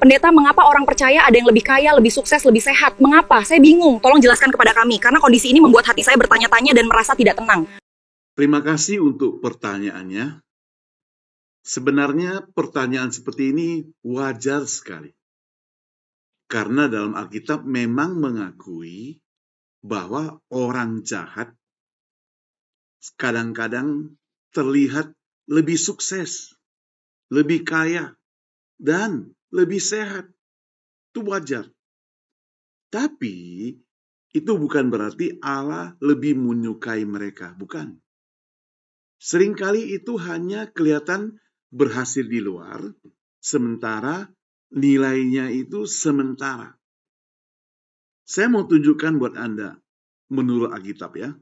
Pendeta, mengapa orang percaya ada yang lebih kaya, lebih sukses, lebih sehat? Mengapa? Saya bingung. Tolong jelaskan kepada kami. Karena kondisi ini membuat hati saya bertanya-tanya dan merasa tidak tenang. Terima kasih untuk pertanyaannya. Sebenarnya pertanyaan seperti ini wajar sekali. Karena dalam Alkitab memang mengakui bahwa orang jahat kadang-kadang terlihat lebih sukses, lebih kaya, dan lebih sehat. Itu wajar. Tapi itu bukan berarti Allah lebih menyukai mereka, bukan. Seringkali itu hanya kelihatan berhasil di luar, sementara nilainya itu sementara. Saya mau tunjukkan buat Anda, menurut Alkitab ya.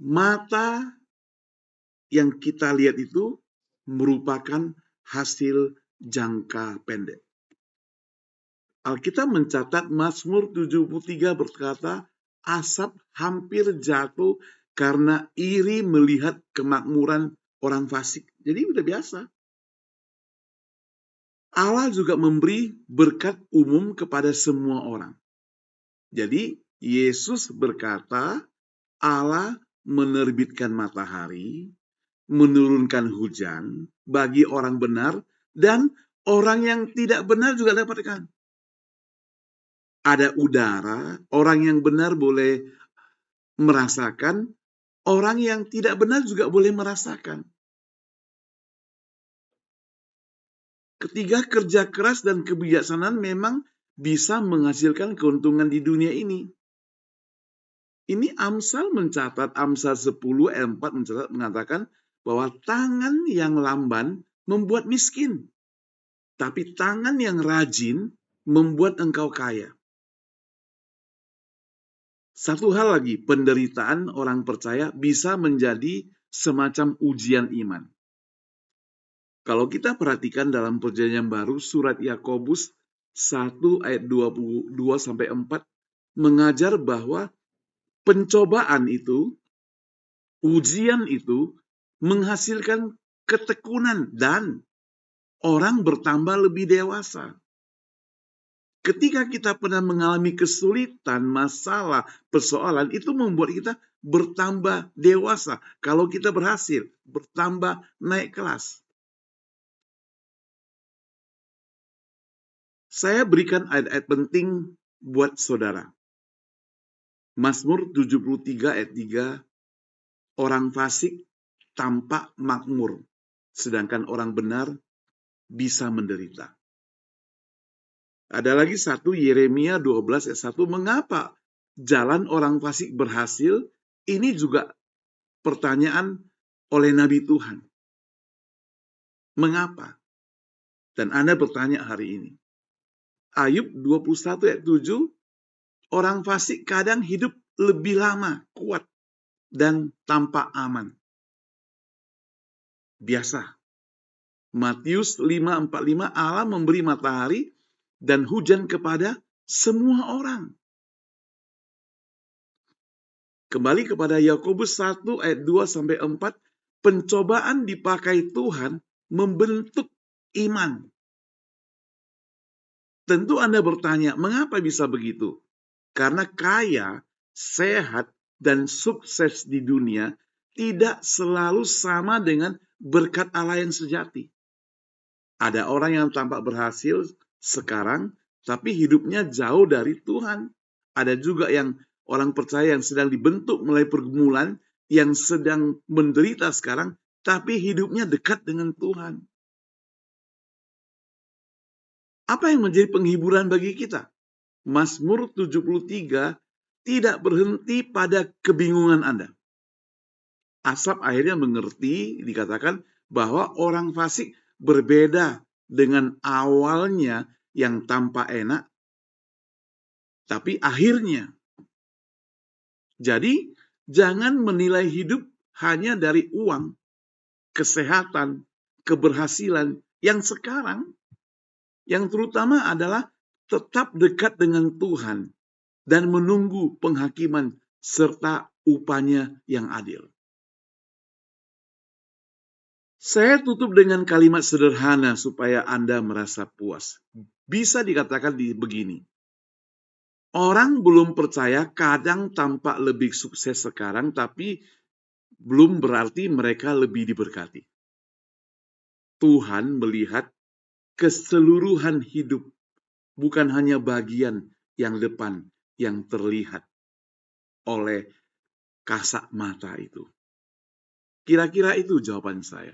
Mata yang kita lihat itu merupakan hasil jangka pendek. Alkitab mencatat Mazmur 73 berkata, asap hampir jatuh karena iri melihat kemakmuran orang fasik. Jadi udah biasa. Allah juga memberi berkat umum kepada semua orang. Jadi Yesus berkata, Allah menerbitkan matahari, menurunkan hujan bagi orang benar, dan orang yang tidak benar juga dapatkan. Ada udara, orang yang benar boleh merasakan, orang yang tidak benar juga boleh merasakan. Ketiga, kerja keras dan kebijaksanaan memang bisa menghasilkan keuntungan di dunia ini. Ini Amsal mencatat, Amsal 10 ayat 4 mengatakan bahwa tangan yang lamban membuat miskin, tapi tangan yang rajin membuat engkau kaya. Satu hal lagi, penderitaan orang percaya bisa menjadi semacam ujian iman. Kalau kita perhatikan dalam Perjanjian Baru, surat Yakobus 1 ayat 22-4 mengajar bahwa pencobaan itu, ujian itu menghasilkan ketekunan dan orang bertambah lebih dewasa. Ketika kita pernah mengalami kesulitan, masalah, persoalan, itu membuat kita bertambah dewasa. Kalau kita berhasil, bertambah naik kelas. Saya berikan ayat-ayat penting buat saudara. Mazmur 73 ayat 3, orang fasik tampak makmur, sedangkan orang benar bisa menderita. Ada lagi satu, Yeremia 12 ayat 1, mengapa jalan orang fasik berhasil? Ini juga pertanyaan oleh Nabi Tuhan. Mengapa? Dan Anda bertanya hari ini. Ayub 21 ayat 7, orang fasik kadang hidup lebih lama, kuat, dan tampak aman. Biasa. Matius 5:45, Allah memberi matahari dan hujan kepada semua orang. Kembali kepada Yakobus 1 ayat 2-4, pencobaan dipakai Tuhan membentuk iman. Tentu Anda bertanya, mengapa bisa begitu? Karena kaya, sehat, dan sukses di dunia tidak selalu sama dengan berkat Allah yang sejati. Ada orang yang tampak berhasil sekarang, tapi hidupnya jauh dari Tuhan. Ada juga yang orang percaya yang sedang dibentuk melalui pergumulan, yang sedang menderita sekarang, tapi hidupnya dekat dengan Tuhan. Apa yang menjadi penghiburan bagi kita? Mazmur 73 tidak berhenti pada kebingungan Anda. Asap akhirnya mengerti, dikatakan bahwa orang fasik berbeda dengan awalnya yang tampak enak, tapi akhirnya. Jadi, jangan menilai hidup hanya dari uang, kesehatan, keberhasilan. Yang sekarang, yang terutama adalah tetap dekat dengan Tuhan dan menunggu penghakiman serta upahnya yang adil. Saya tutup dengan kalimat sederhana supaya Anda merasa puas. Bisa dikatakan begini. Orang belum percaya kadang tampak lebih sukses sekarang, tapi belum berarti mereka lebih diberkati. Tuhan melihat keseluruhan hidup, bukan hanya bagian yang depan yang terlihat oleh kasat mata itu. Kira-kira itu jawaban saya.